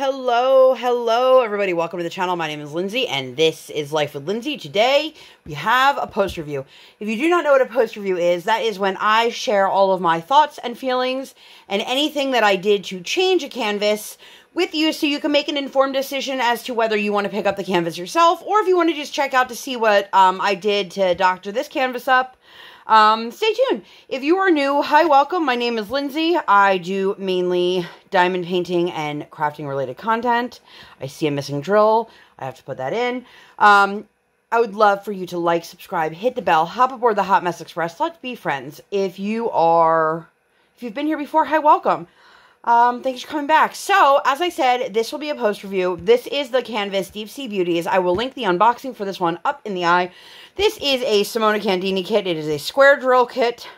Hello, everybody. Welcome to the channel. My name is Lindsay, and this is Life with Lindsay. Today, we have a post review. If you do not know what a post review is, that is when I share all of my thoughts and feelings and anything that I did to change a canvas with you so you can make an informed decision as to whether you want to pick up the canvas yourself or if you want to just check out to see what I did to doctor this canvas up. Stay tuned. If you are new, hi, welcome. My name is Lindsay. I do mainly diamond painting and crafting related content. I see a missing drill. I have to put that in. I would love for you to like, subscribe, hit the bell, hop aboard the Hot Mess Express. Let's be friends. If you've been here before, hi, welcome. Thanks for coming back. So, as I said, this will be a post review. This is the canvas Deep Sea Beauties. I will link the unboxing for this one up in the eye. This is a Simona Candini kit. It is a square drill kit,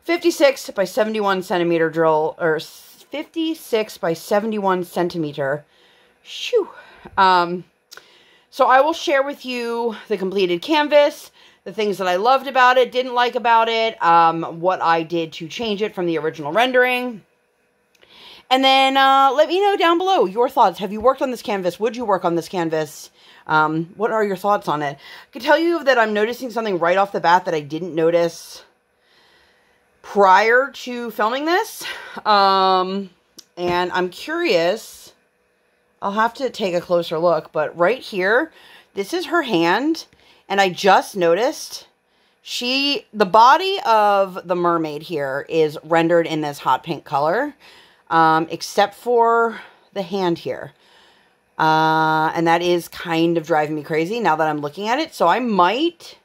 56 by 71 centimeter drill, or 56 by 71 centimeter. Shoo. So I will share with you the completed canvas, the things that I loved about it, didn't like about it, what I did to change it from the original rendering. And then let me know down below your thoughts. Have you worked on this canvas? Would you work on this canvas? What are your thoughts on it? I can tell you that I'm noticing something right off the bat that I didn't notice prior to filming this. And I'm curious. I'll have to take a closer look. But right here, this is her hand. And I just noticed the body of the mermaid here is rendered in this hot pink color. Except for the hand here. And that is kind of driving me crazy now that I'm looking at it. So I might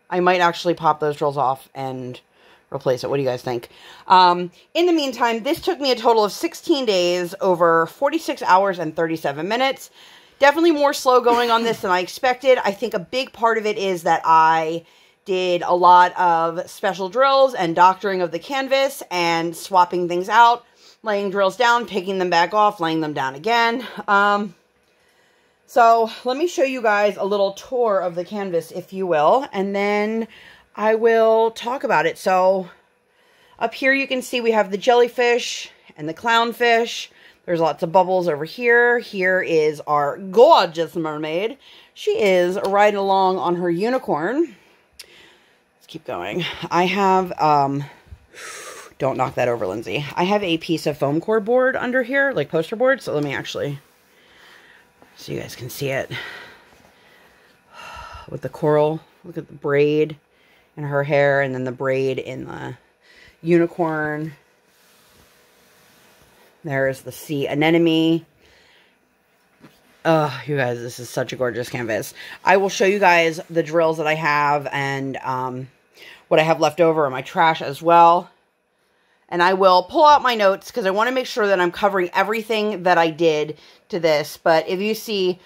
actually pop those drills off and replace it. What do you guys think? In the meantime, this took me a total of 16 days, over 46 hours and 37 minutes. Definitely more slow going on this than I expected. I think a big part of it is that I did a lot of special drills and doctoring of the canvas and swapping things out. Laying drills down, picking them back off, laying them down again. So let me show you guys a little tour of the canvas, if you will, and then I will talk about it. So up here you can see we have the jellyfish and the clownfish. There's lots of bubbles over here. Here is our gorgeous mermaid. She is riding along on her unicorn. Let's keep going. I have, don't knock that over, Lindsay. I have a piece of foam core board under here, like poster board. So let me actually, so you guys can see it. With the coral, look at the braid in her hair, and then the braid in the unicorn. There's the sea anemone. Oh, you guys, this is such a gorgeous canvas. I will show you guys the drills that I have and what I have left over in my trash as well. And I will pull out my notes because I want to make sure that I'm covering everything that I did to this. But if you see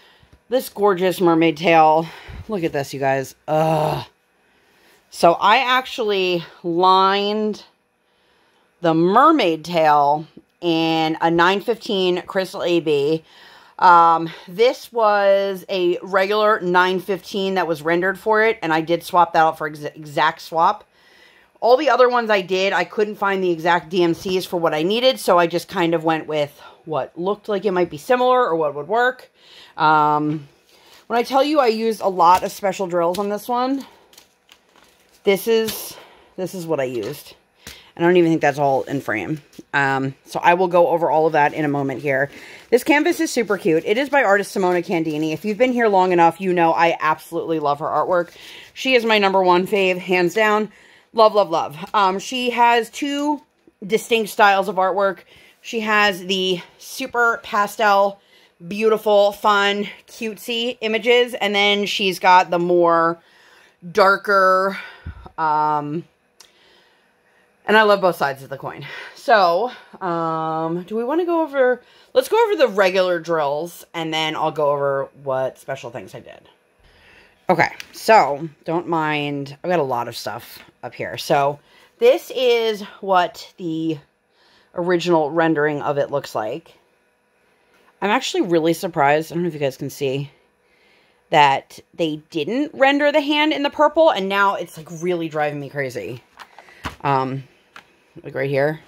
this gorgeous mermaid tail, look at this, you guys. Ugh. So I actually lined the mermaid tail in a 915 Crystal AB. This was a regular 915 that was rendered for it. And I did swap that out for exact swap. All the other ones I did, I couldn't find the exact DMCs for what I needed, so I just kind of went with what looked like it might be similar or what would work. When I tell you I used a lot of special drills on this one, this is what I used. And I don't even think that's all in frame. So I will go over all of that in a moment here. This canvas is super cute. It is by artist Simona Candini. If you've been here long enough, you know I absolutely love her artwork. She is my #1 fave, hands down. Love, love, love. She has two distinct styles of artwork. She has the super pastel, beautiful, fun, cutesy images. And then she's got the more darker, and I love both sides of the coin. So, do we want to go over, let's go over the regular drills, and then I'll go over what special things I did. Okay, so don't mind, I've got a lot of stuff up here. So this is what the original rendering of it looks like. I'm actually really surprised, I don't know if you guys can see, that they didn't render the hand in the purple, and now it's like really driving me crazy. Like right here.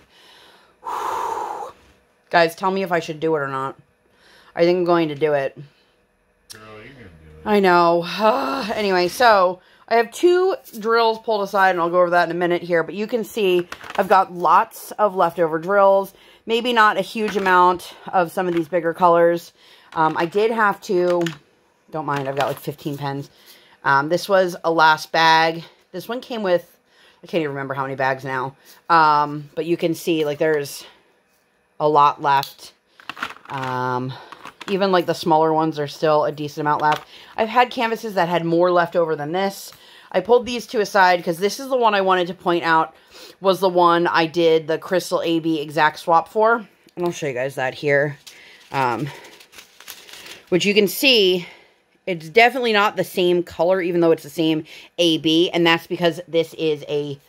Guys, tell me if I should do it or not. I think I'm going to do it. Girl, you're gonna do it. I know. Anyway, so I have 2 drills pulled aside, and I'll go over that in a minute here. But you can see I've got lots of leftover drills. Maybe not a huge amount of some of these bigger colors. I did have to, don't mind, I've got like 15 pens. This was a last bag. This one came with, I can't even remember how many bags now. But you can see like there's a lot left. Even like the smaller ones are still a decent amount left. I've had canvases that had more left over than this. I pulled these 2 aside because this is the one I wanted to point out was the one I did the Crystal AB exact swap for. And I'll show you guys that here. Which you can see, it's definitely not the same color, even though it's the same AB. And that's because this is a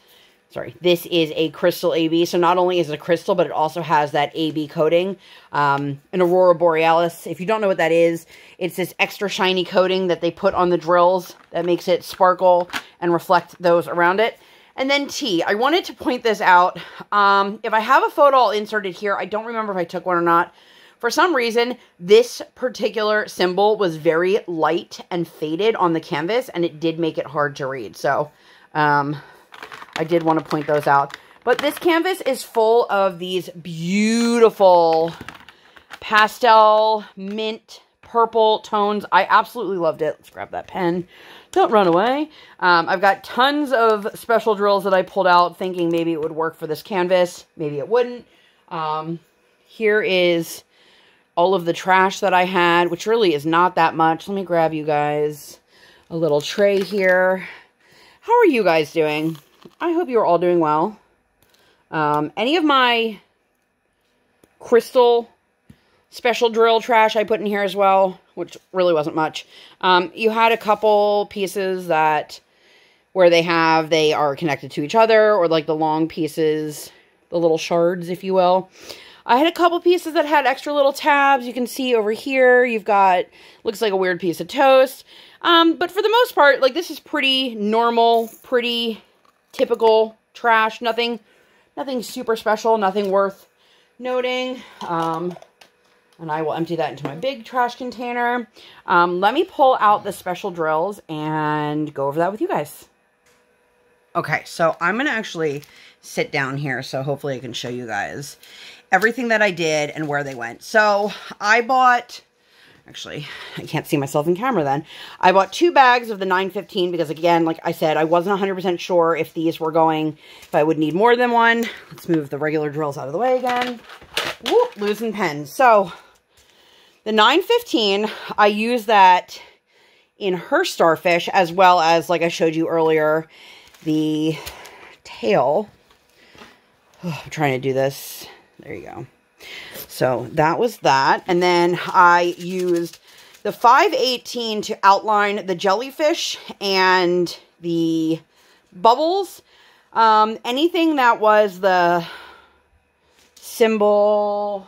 Crystal AB. So not only is it a crystal, but it also has that AB coating. An Aurora Borealis. If you don't know what that is, it's this extra shiny coating that they put on the drills that makes it sparkle and reflect those around it. And then T. I wanted to point this out. If I have a photo, I'll insert it here. I don't remember if I took one or not. For some reason, this particular symbol was very light and faded on the canvas, and it did make it hard to read. So, I did want to point those out. But this canvas is full of these beautiful pastel, mint, purple tones. I absolutely loved it. Let's grab that pen. Don't run away. I've got tons of special drills that I pulled out thinking maybe it would work for this canvas. Maybe it wouldn't. Here is all of the trash that I had, which really is not that much. Let me grab you guys a little tray here. How are you guys doing? I hope you're all doing well. Any of my crystal special drill trash I put in here as well, which really wasn't much. You had a couple pieces that where they are connected to each other, or like the long pieces, the little shards, if you will. I had a couple pieces that had extra little tabs. You can see over here, you've got, looks like a weird piece of toast. But for the most part, like, this is pretty normal, pretty typical trash. Nothing super special, nothing worth noting. And I will empty that into my big trash container. Let me pull out the special drills and go over that with you guys. Okay, so I'm going to actually sit down here, so hopefully I can show you guys everything that I did and where they went. So I bought, actually, I can't see myself in camera then. I bought 2 bags of the 915 because, again, like I said, I wasn't 100% sure if these were going, if I would need more than one. Let's move the regular drills out of the way again. Whoop, losing pens. So the 915, I use that in her starfish, as well as, like I showed you earlier, the tail. Oh, I'm trying to do this. There you go. So that was that. And then I used the 518 to outline the jellyfish and the bubbles. Anything that was the symbol,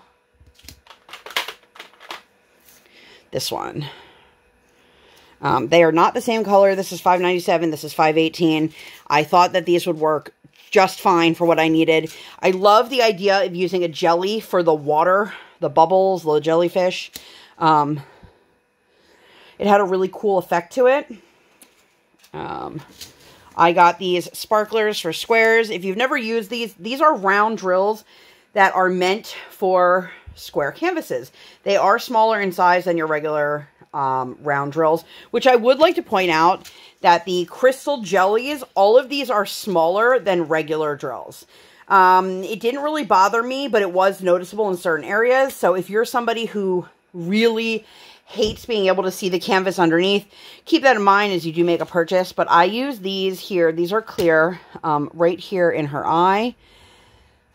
this one. They are not the same color. This is 597. This is 518. I thought that these would work just fine for what I needed. I love the idea of using a jelly for the water, the bubbles, the jellyfish. It had a really cool effect to it. I got these sparklers for squares. If you've never used these are round drills that are meant for square canvases. They are smaller in size than your regular round drills, which I would like to point out that the crystal jellies, all of these are smaller than regular drills. It didn't really bother me, but it was noticeable in certain areas. So if you're somebody who really hates being able to see the canvas underneath, keep that in mind as you do make a purchase. But I use these here. These are clear, right here in her eye.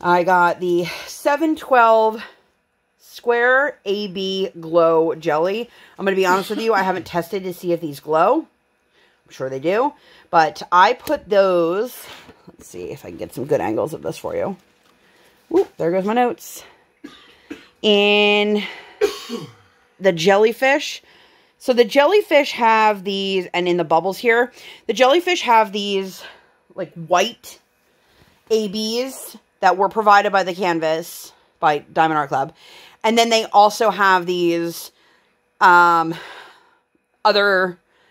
I got the 712 Square AB Glow Jelly. I'm going to be honest with you, I haven't tested to see if these glow. I'm sure they do. But I put those, let's see if I can get some good angles of this for you. Whoop, there goes my notes. In the jellyfish. So the jellyfish have these, and in the bubbles here, the jellyfish have these like white ABs that were provided by the canvas, by Diamond Art Club. And then they also have these other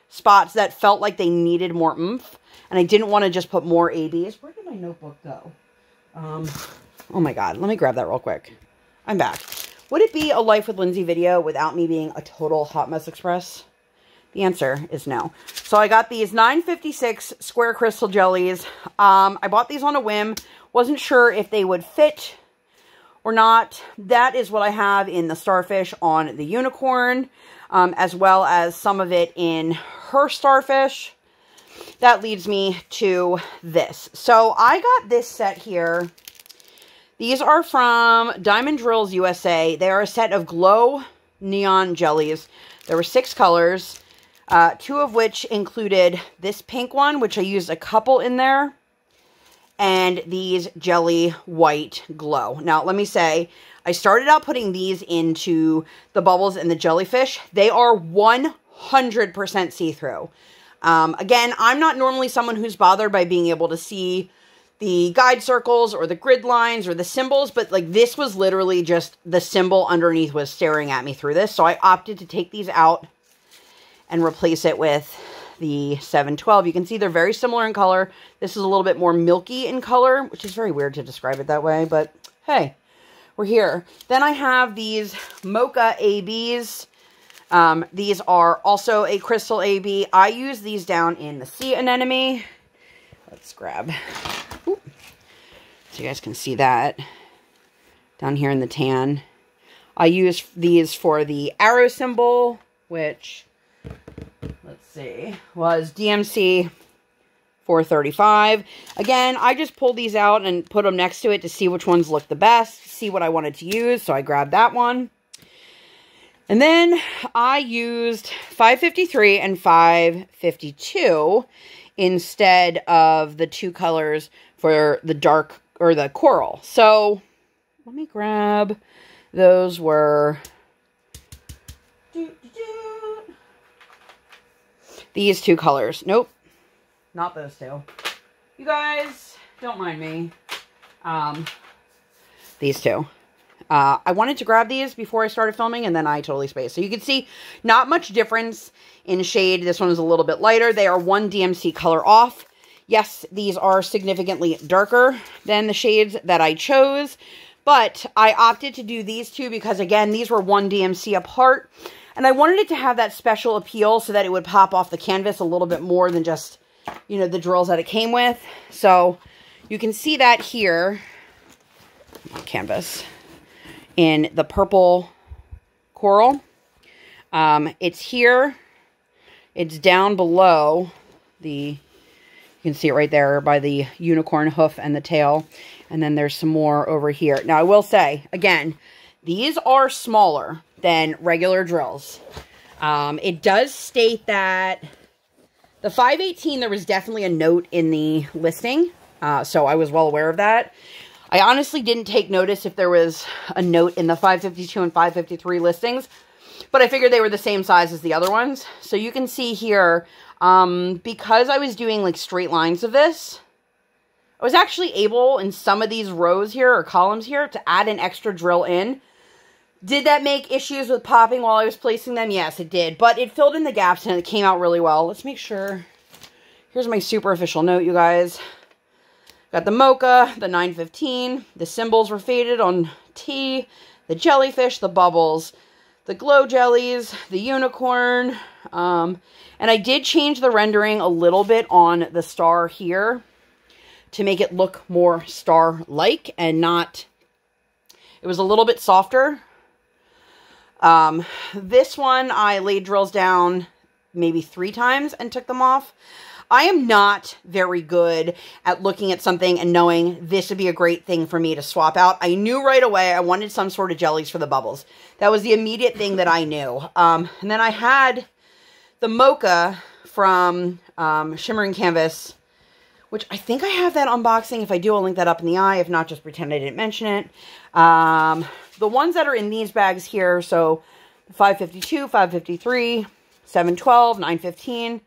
spots that felt like they needed more oomph. And I didn't want to just put more ABs. Where did my notebook go? Oh my God. Let me grab that real quick. I'm back. Would it be a Life with Lindsay video without me being a total Hot Mess Express? The answer is no. So I got these 956 square crystal jellies. I bought these on a whim. Wasn't sure if they would fit or not. That is what I have in the Starfish on the Unicorn, as well as some of it in her Starfish. That leads me to this. So I got this set here. These are from Diamond Drills USA. They are a set of glow neon jellies. There were 6 colors, 2 of which included this pink one, which I used a couple in there, and these jelly white glow. Now, let me say, I started out putting these into the bubbles and the jellyfish. They are 100% see-through. Again, I'm not normally someone who's bothered by being able to see the guide circles or the grid lines or the symbols, but like this was literally just the symbol underneath was staring at me through this. So I opted to take these out and replace it with the 712. You can see they're very similar in color. This is a little bit more milky in color, which is very weird to describe it that way, but hey, we're here. Then I have these Mocha ABs. These are also a crystal AB. I use these down in the sea anemone. Let's grab, so you guys can see that down here in the tan. I use these for the arrow symbol, which, let's see, was DMC 435. Again, I just pulled these out and put them next to it to see which ones look the best, see what I wanted to use, so I grabbed that one. And then I used 553 and 552 instead of the 2 colors for the dark or the coral. So let me grab, those were these 2 colors. Nope, not those 2. You guys, don't mind me. These 2. I wanted to grab these before I started filming, and then I totally spaced. So you can see not much difference in shade. This one is a little bit lighter. They are 1 DMC color off. Yes, these are significantly darker than the shades that I chose, but I opted to do these 2 because, again, these were 1 DMC apart, and I wanted it to have that special appeal so that it would pop off the canvas a little bit more than just, you know, the drills that it came with. So you can see that here on canvas in the purple coral. It's here. It's down below the, you can see it right there by the unicorn hoof and the tail. And then there's some more over here. Now, I will say, again, these are smaller than regular drills. It does state that the 518, there was definitely a note in the listing. So I was well aware of that. I honestly didn't take notice if there was a note in the 552 and 553 listings, but I figured they were the same size as the other ones. So you can see here, because I was doing like straight lines of this, I was actually able in some of these rows here or columns here to add an extra drill in. Did that make issues with popping while I was placing them? Yes, it did, but it filled in the gaps and it came out really well. Let's make sure. Here's my super official note, you guys. Got the Mocha, the 915, the symbols were faded on T, the jellyfish, the bubbles, the glow jellies, the unicorn, and I did change the rendering a little bit on the star here to make it look more star-like and not, it was a little bit softer. This one I laid drills down maybe 3 times and took them off. I am not very good at looking at something and knowing this would be a great thing for me to swap out. I knew right away I wanted some sort of jellies for the bubbles. That was the immediate thing that I knew. And then I had the Mocha from Shimmering Canvas, which I think I have that unboxing. If I do, I'll link that up in the eye. If not, just pretend I didn't mention it. The ones that are in these bags here, so 552, 553, 712, 915,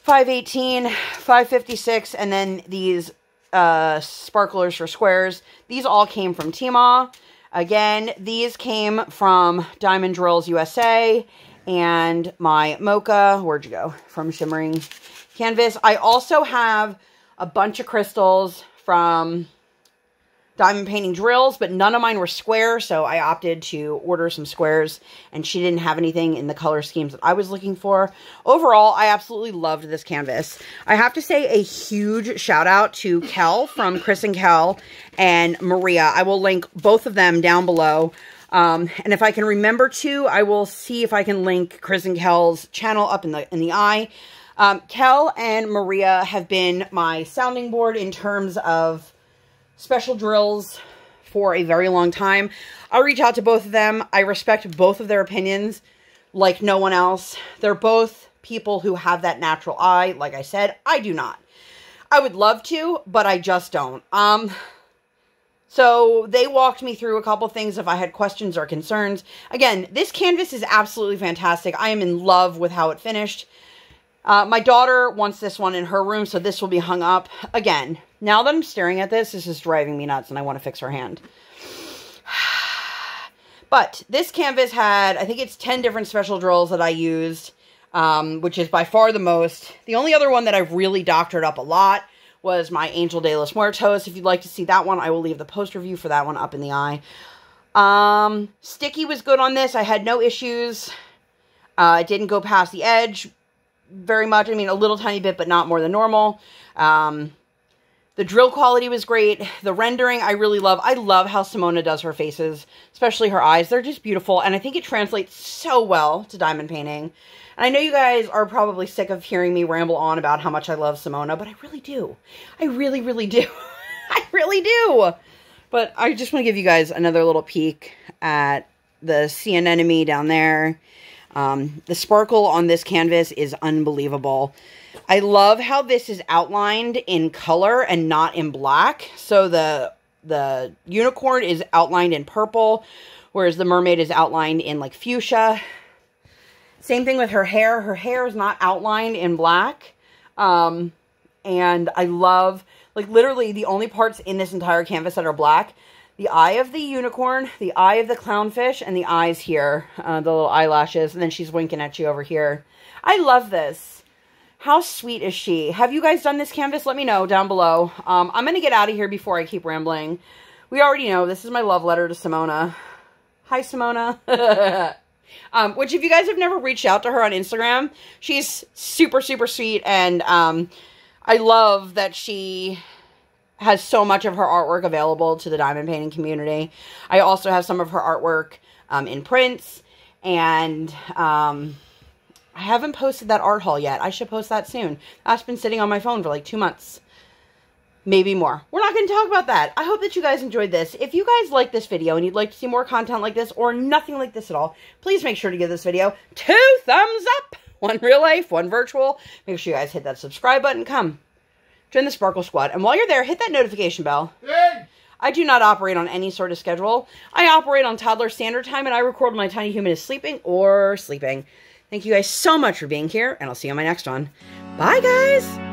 518, 556, and then these sparklers for squares. These all came from Tmall. Again, these came from Diamond Drills USA and my Mocha, where'd you go, from Shimmering Canvas. I also have a bunch of crystals from Diamond Painting Drills, but none of mine were square, so I opted to order some squares, and she didn't have anything in the color schemes that I was looking for. Overall, I absolutely loved this canvas. I have to say a huge shout out to Kel from Chris and Kel and Maria. I will link both of them down below. And if I can remember to, I will see if I can link Chris and Kel's channel up in the eye. Kel and Maria have been my sounding board in terms of special drills for a very long time. I'll reach out to both of them. I respect both of their opinions like no one else. They're both people who have that natural eye. Like I said, I do not. I would love to, but I just don't. So they walked me through a couple things if I had questions or concerns. Again, this canvas is absolutely fantastic. I am in love with how it finished. My daughter wants this one in her room, so this will be hung up. Again, now that I'm staring at this, this is driving me nuts, and I want to fix her hand. But this canvas had, I think it's 10 different special drills that I used, which is by far the most. The only other one that I've really doctored up a lot was my Angel de los Muertos. If you'd like to see that one, I will leave the post review for that one up in the eye. Sticky was good on this. I had no issues. It didn't go past the edge very much. I mean, a little tiny bit, but not more than normal. The drill quality was great. The rendering, I really love. I love how Simona does her faces, especially her eyes. They're just beautiful, and I think it translates so well to diamond painting. And I know you guys are probably sick of hearing me ramble on about how much I love Simona, but I really do. I really, really do. I really do. But I just want to give you guys another little peek at the sea anemone down there. The sparkle on this canvas is unbelievable. I love how this is outlined in color and not in black. So the unicorn is outlined in purple, whereas the mermaid is outlined in like fuchsia. Same thing with her hair. Her hair is not outlined in black. And I love, like, literally the only parts in this entire canvas that are black: the eye of the unicorn, the eye of the clownfish, and the eyes here, the little eyelashes, and then she's winking at you over here. I love this. How sweet is she? Have you guys done this canvas? Let me know down below. I'm going to get out of here before I keep rambling. We already know this is my love letter to Simona. Hi, Simona. Which, if you guys have never reached out to her on Instagram, she's super, super sweet, and I love that she has so much of her artwork available to the diamond painting community. I also have some of her artwork in prints, and I haven't posted that art haul yet. I should post that soon. That's been sitting on my phone for like 2 months. Maybe more. We're not going to talk about that. I hope that you guys enjoyed this. If you guys like this video and you'd like to see more content like this or nothing like this at all, please make sure to give this video 2 thumbs up. 1 real life, 1 virtual. Make sure you guys hit that subscribe button. Come. Join the Sparkle Squad. And while you're there, hit that notification bell. Hey! I do not operate on any sort of schedule. I operate on toddler standard time, and I record when my tiny human is sleeping or sleeping. Thank you guys so much for being here, and I'll see you on my next one. Bye, guys!